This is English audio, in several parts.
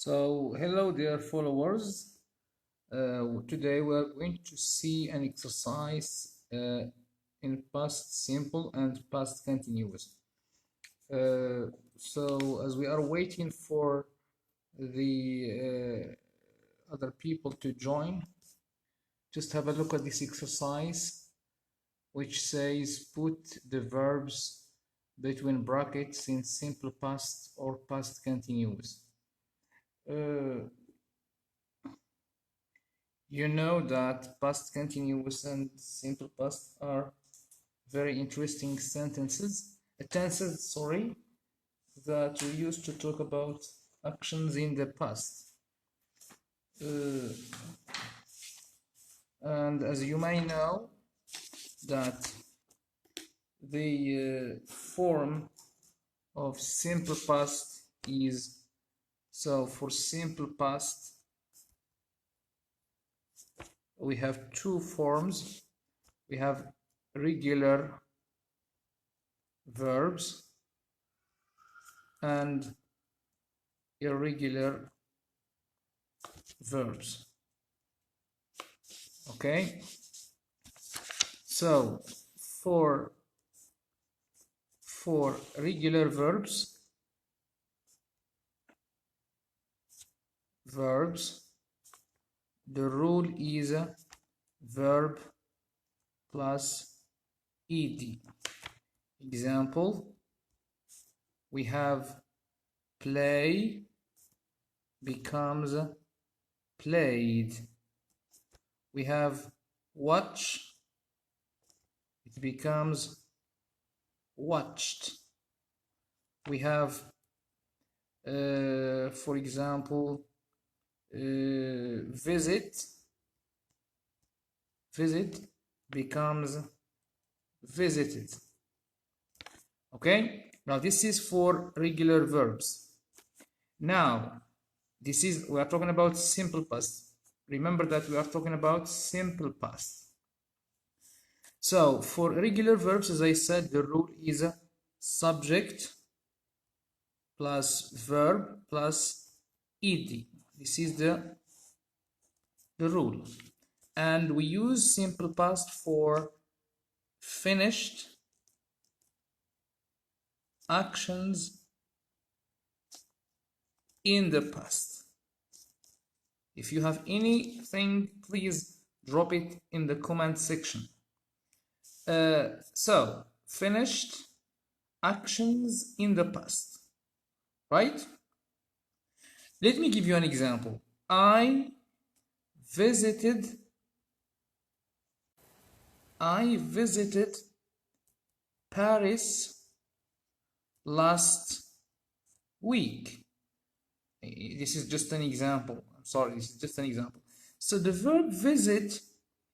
So, hello dear followers. Today we are going to see an exercise in past simple and past continuous. So, as we are waiting for the other people to join, just have a look at this exercise, which says put the verbs between brackets in simple past or past continuous. You know that past continuous and simple past are very interesting tenses that we use to talk about actions in the past. And as you may know, that the form of simple past is, so for simple past we have two forms. We have regular verbs and irregular verbs. Okay, so for regular verbs, the rule is a verb plus ed. Example, we have play becomes played. We have watch, it becomes watched. We have for example, visit becomes visited. Okay, now this is for regular verbs. Now we are talking about simple past. Remember that we are talking about simple past. So for regular verbs, as I said, the rule is a subject plus verb plus ed. This is the rule. And we use simple past for finished actions in the past. If you have anything, please drop it in the comment section. So finished actions in the past, right? Let me give you an example. I visited Paris last week. This is just an example. I'm sorry, this is just an example. So the verb visit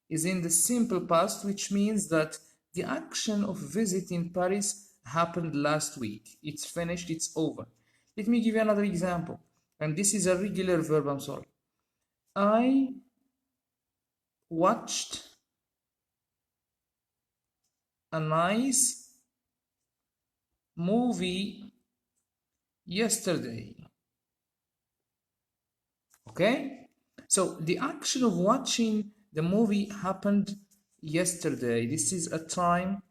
is in the simple past, which means that the action of visit in Paris happened last week. It's finished, it's over. Let me give you another example. And this is a regular verb, I'm sorry. I watched a nice movie yesterday. Okay, so the action of watching the movie happened yesterday. This is a time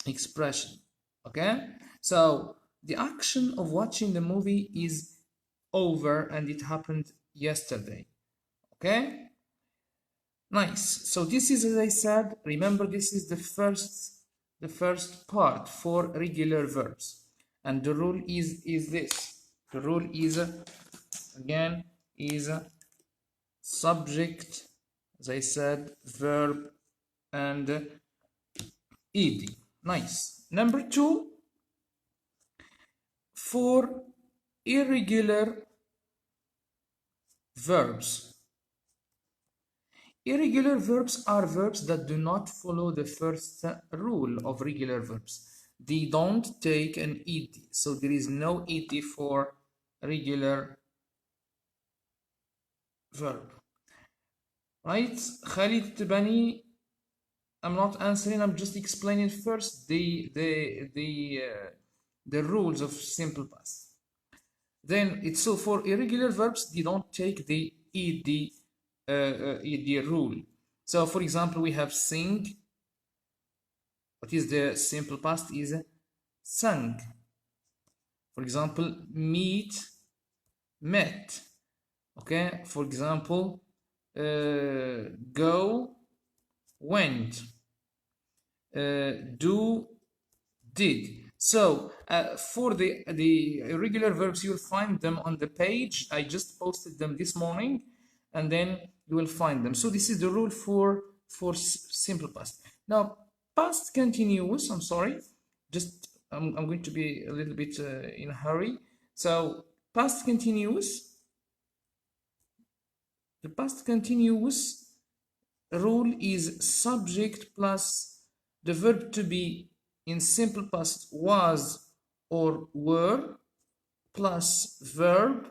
expression. Okay, so the action of watching the movie is over and it happened yesterday. Okay, nice. So this is, as I said, remember, this is the first part for regular verbs, and the rule is this. The rule is again is a subject, as I said, verb and ed. Nice. Number 2, for irregular verbs. Irregular verbs are verbs that do not follow the first rule of regular verbs. They don't take an ed, so there is no ed for regular verb. Right? Khalid Tibani, I'm not answering, I'm just explaining first the rules of simple past. Then it's so for irregular verbs, they don't take the ed rule. So for example, we have sing. What is the simple past is sang. For example, meet, met. Okay, for example, go, went, do, did. So for the irregular verbs, you'll find them on the page. I just posted them this morning, and then you will find them. So this is the rule for simple past. Now past continuous, I'm sorry, just I'm going to be a little bit in a hurry. So past continuous, the past continuous rule is subject plus the verb to be in simple past was or were plus verb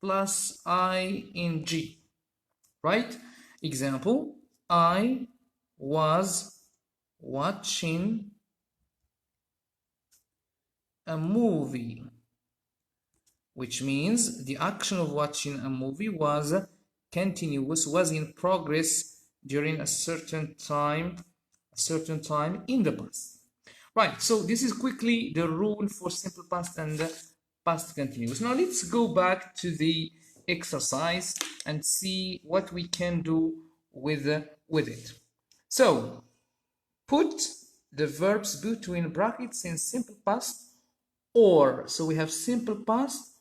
plus ing, right? Example, I was watching a movie, which means the action of watching a movie was continuous, was in progress during a certain time in the past. Right, so this is quickly the rule for simple past and past continuous. Now let's go back to the exercise and see what we can do with it. So put the verbs between brackets in simple past or. So we have simple past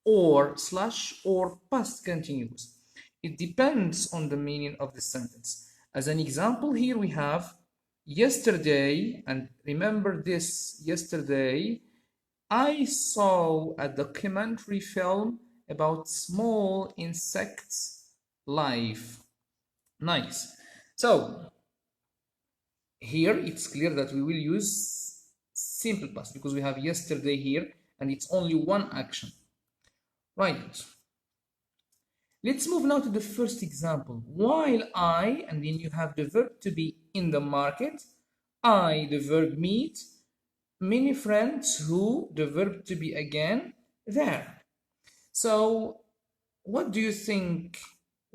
or slash or past continuous. It depends on the meaning of the sentence. As an example, here we have yesterday, and remember this, yesterday I saw a documentary film about small insects life. Nice. So here it's clear that we will use simple past because we have yesterday here and it's only one action. Right. Let's move now to the first example. While I, and then you have the verb to be in the market, I, the verb meet, many friends who, the verb to be again, there. So what do you think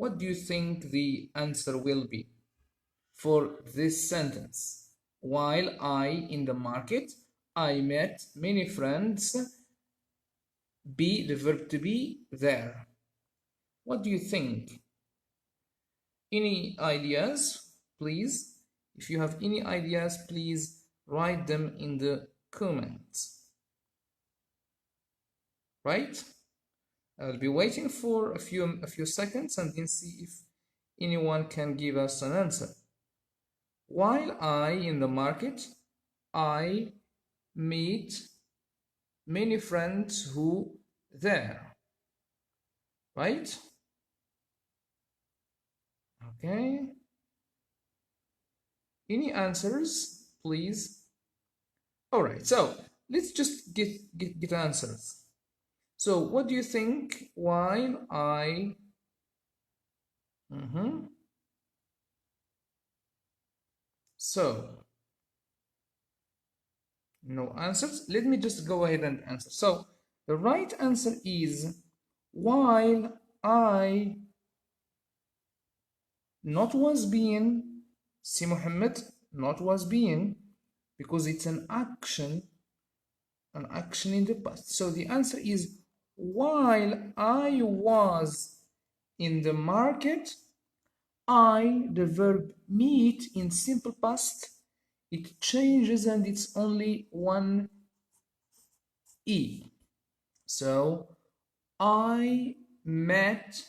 the answer will be for this sentence? While I in the market, I met many friends, be, the verb to be, there. What do you think? Any ideas, please? If you have any ideas, please write them in the comments. Right? I'll be waiting for a few seconds and then see if anyone can give us an answer. While I in the market, I meet many friends who there. Right? Okay. Any answers, please? All right, so let's just get answers. So what do you think while I So no answers. Let me just go ahead and answer. So the right answer is while I not was being, see Muhammad, not was being, because it's an action in the past. So the answer is while I was in the market, I, the verb meet in simple past, it changes and it's only one E. So I met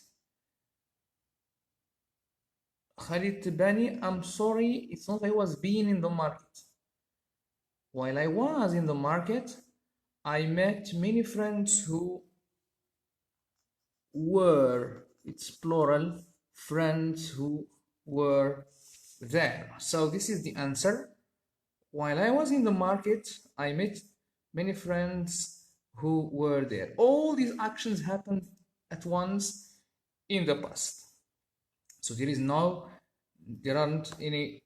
Khalid Tibani. I'm sorry, it's not I was being in the market. While I was in the market, I met many friends who were, it's plural, friends who were there. So this is the answer. While I was in the market, I met many friends who were there. All these actions happened at once in the past. So there aren't any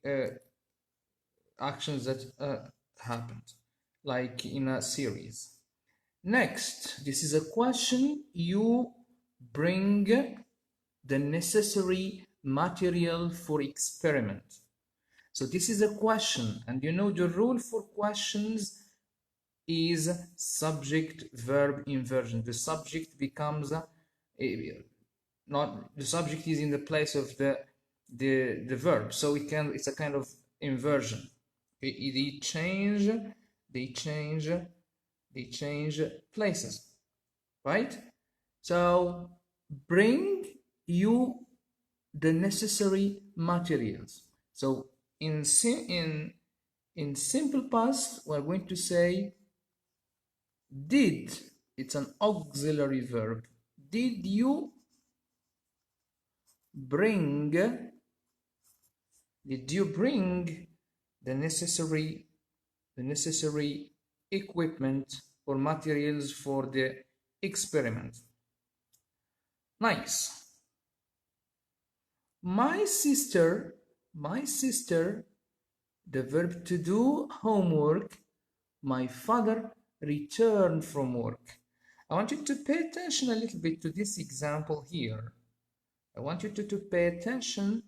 actions that happened like in a series. Next, this is a question. You bring the necessary material for experiment. So this is a question, and you know the rule for questions is subject verb inversion. The subject becomes not the subject is in the place of the verb, so it's a kind of inversion. They change places, right? So bring you the necessary materials. So in simple past, we're going to say did. It's an auxiliary verb. Did you bring the necessary equipment or materials for the experiment? Nice. My sister, the verb to do homework. My father returned from work. I want you to pay attention a little bit to this example here. I want you to pay attention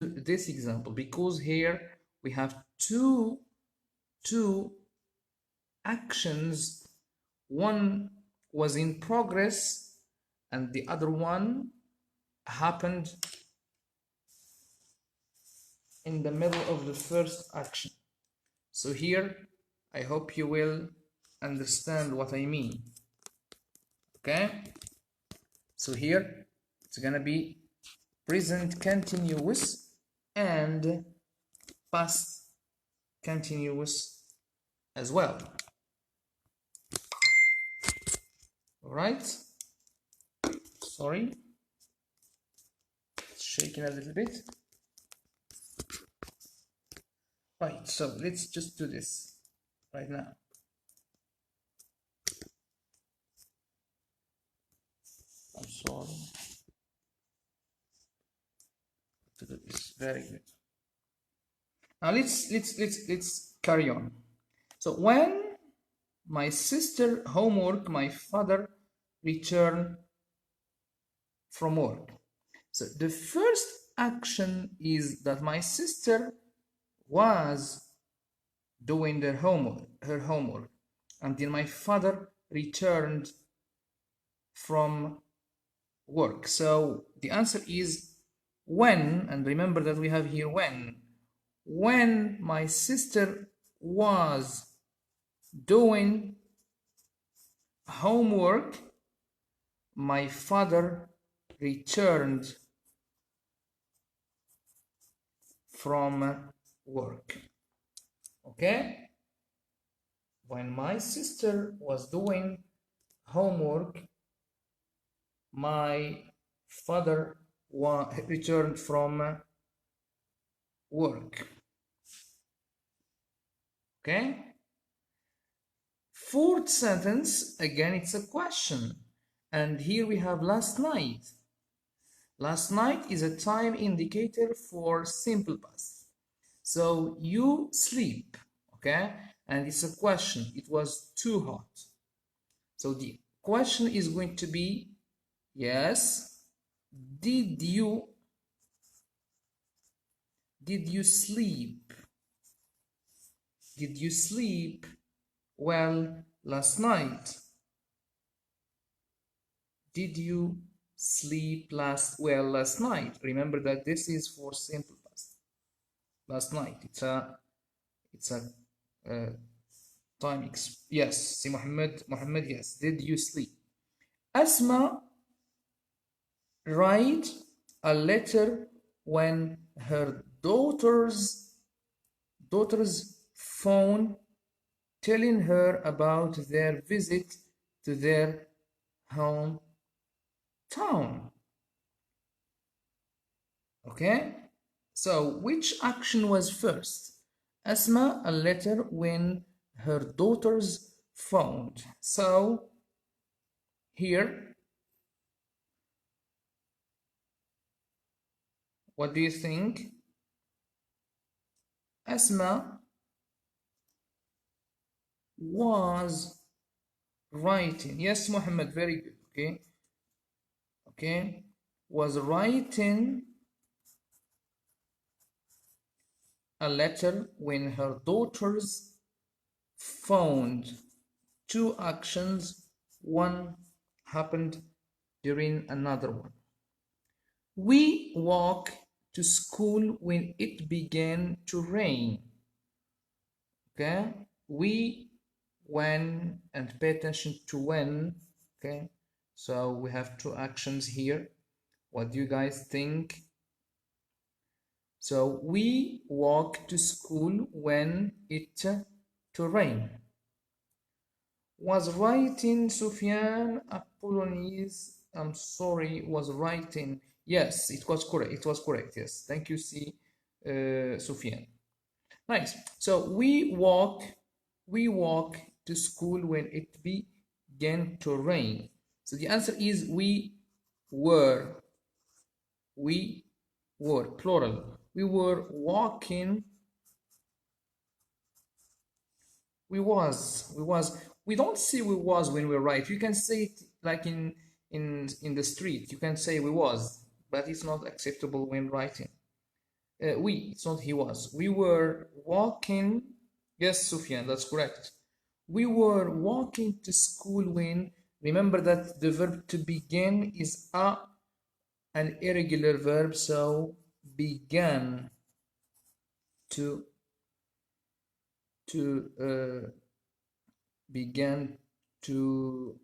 to this example, because here we have two actions. One was in progress and the other one happened in the middle of the first action. So here I hope you will understand what I mean. Okay, so here it's gonna be present continuous and past continuous as well. All right, sorry, it's shaking a little bit. Right, so let's just do this right now. I'm sorry. To do this, very good. Now let's carry on. So when my sister homework, my father returned from work. So the first action is that my sister was doing her homework, until my father returned from work. So the answer is when, and remember that we have here when my sister was doing homework, my father returned from work. Okay, when my sister was doing homework, my father returned from work. Okay, fourth sentence, again it's a question, and here we have last night. Last night is a time indicator for simple past. So you sleep, okay? And it's a question. It was too hot. So the question is going to be, yes, did you sleep? Did you sleep well last night? Did you sleep well last night? Remember that this is for simple past. Last night, it's a time. Yes, see Muhammad, yes. Did you sleep? Asma write a letter when her daughter's phone telling her about their visit to their hometown. Okay, so which action was first? Asma a letter when her daughter's phone. So here, what do you think? Asma was writing. Yes, Muhammad, very good. Okay. Okay. Was writing a letter when her daughters found two actions. One happened during another one. We walk to school when it began to rain. Okay, we, when, and pay attention to when. Okay, so we have two actions here. What do you guys think? So we walk to school when it to rain. Was writing, Sufyan Apollonies, I'm sorry, was writing. Yes, it was correct. It was correct. Yes, thank you, Sufyan. Nice. So we walk to school when it began to rain. So the answer is we were plural. We were walking. We don't say we was when we write. You can say it like in the street. You can say we was, but it's not acceptable when writing. It's not he was. We were walking. Yes, Sufyan, that's correct. We were walking to school when, remember that the verb to begin is an irregular verb, so began to began to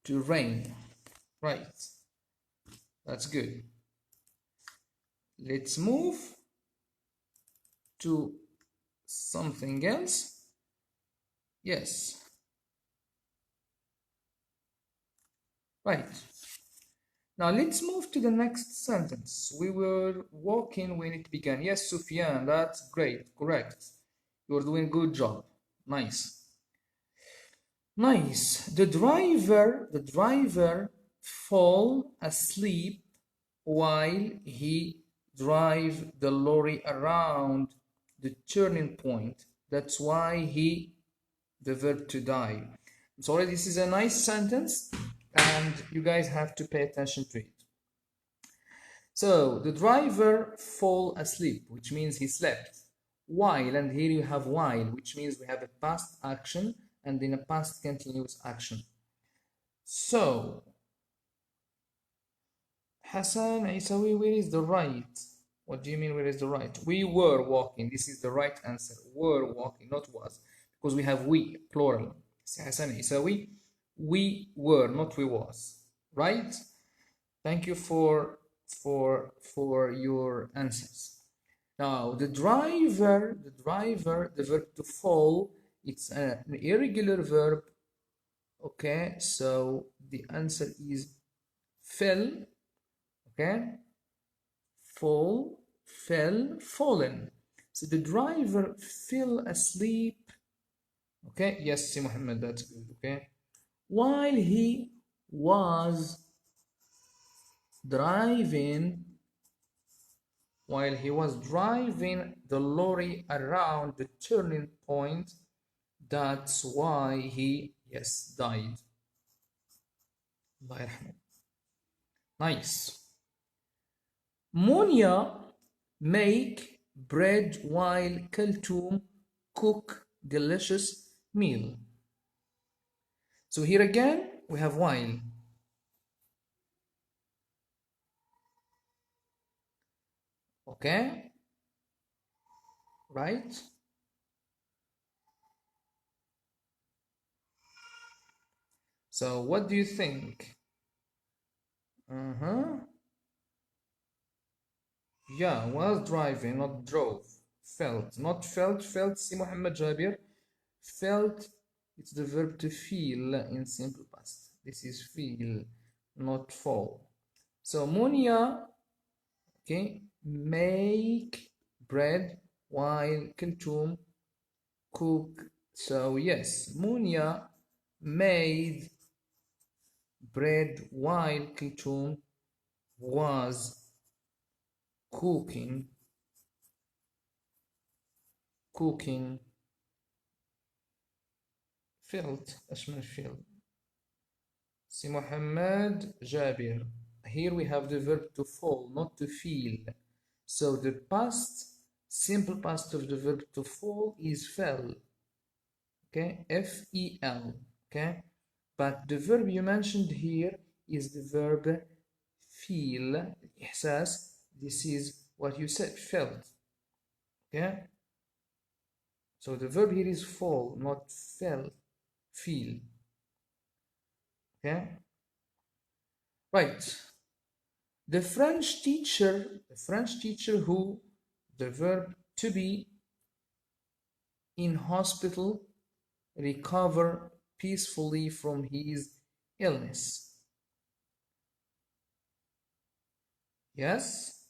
rain. Right, that's good. Let's move to something else. Yes, right. Now let's move to the next sentence. We were walking when it began. Yes, Sufyan, that's great, correct. You're doing a good job. Nice. Nice. The driver fall asleep while he drive the lorry around the turning point. That's why the verb to die. Sorry, this is a nice sentence and you guys have to pay attention to it. So the driver fall asleep, which means he slept. While, and here you have while, which means we have a past action and then a past continuous action. So, Hassan Isawi, where is the right? What do you mean, where is the right? We were walking. This is the right answer. Were walking, not was. Because we have we, plural. Hassan Isawi, we were, not we was. Right? Thank you for your answers. Now, the verb to fall, it's an irregular verb. Okay, so the answer is fell. Okay, fall, fell, fallen. So the driver fell asleep. Okay, yes, Muhammad, that's good. Okay, while he was driving the lorry around the turning point. That's why he, yes, died. Nice. Munya make bread while Kaltoum cook delicious meal. So here again we have while. Okay, right? So what do you think? Yeah, was driving, not drove. Felt, not felt. Felt, see Muhammad Jabir. Felt, it's the verb to feel in simple past. This is feel, not fall. So Munya, okay, make bread while Kultum cook. So yes, Munya made bread while Kultum was cooking felt. اش من feel؟ سي محمد جابر. Here we have the verb to fall, not to feel. So the past, simple past of the verb to fall is fell. Okay, F-E-L. Okay, but the verb you mentioned here is the verb feel. إحساس. This is what you said, felt. Okay, so the verb here is fall, not fell. Feel. Okay, right. The French teacher who, the verb to be, in hospital, recover peacefully from his illness. Yes?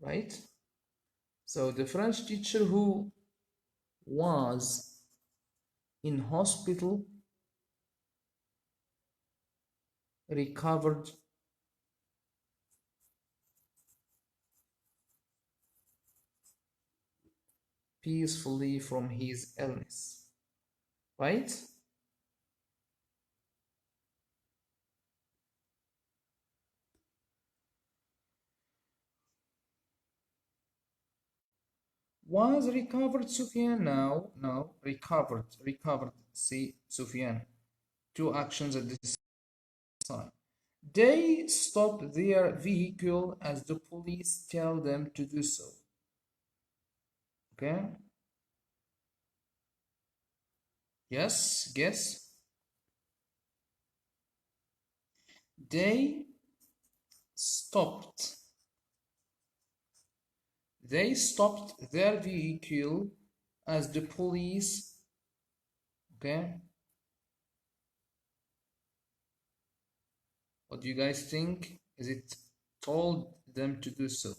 Right? So the French teacher who was in hospital recovered peacefully from his illness. Right? Was recovered, Sufyan? No, recovered. See, Sufyan. Two actions at this time. They stop their vehicle as the police tell them to do so. Okay? Yes, guess. They stopped. They stopped their vehicle as the police, okay? What do you guys think? Is it told them to do so?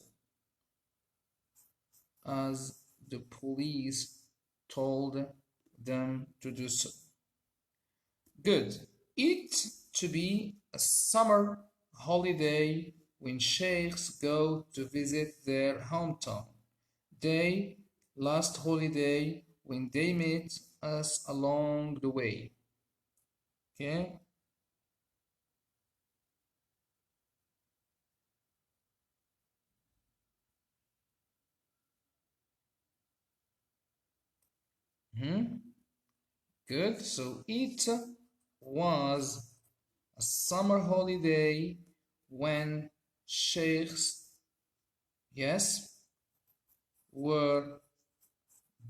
As the police told them to do so. Good. It to be a summer holiday when sheikhs go to visit their hometown. They last holiday when they met us along the way. Okay? Good. So it was a summer holiday when sheikhs, yes, were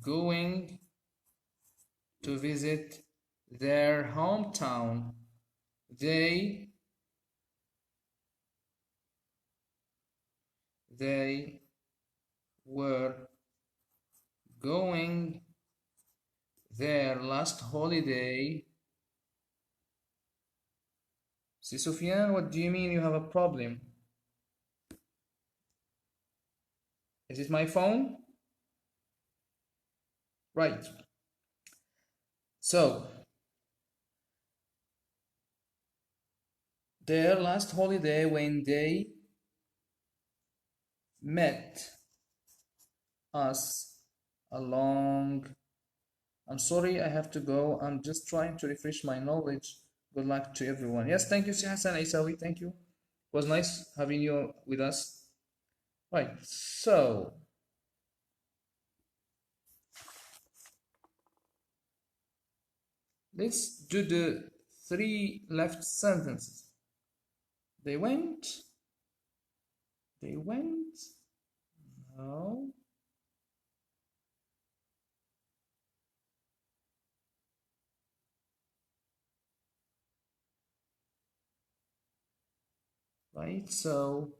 going to visit their hometown. They were going their last holiday. See, Sufyan, what do you mean you have a problem? Is it my phone? Right. So, their last holiday when they met us along. I'm sorry, I have to go. I'm just trying to refresh my knowledge. Good luck to everyone. Yes, thank you, Hassan Isawi. Thank you. It was nice having you with us. Right, so let's do the 3 left sentences. They went. No. Right, so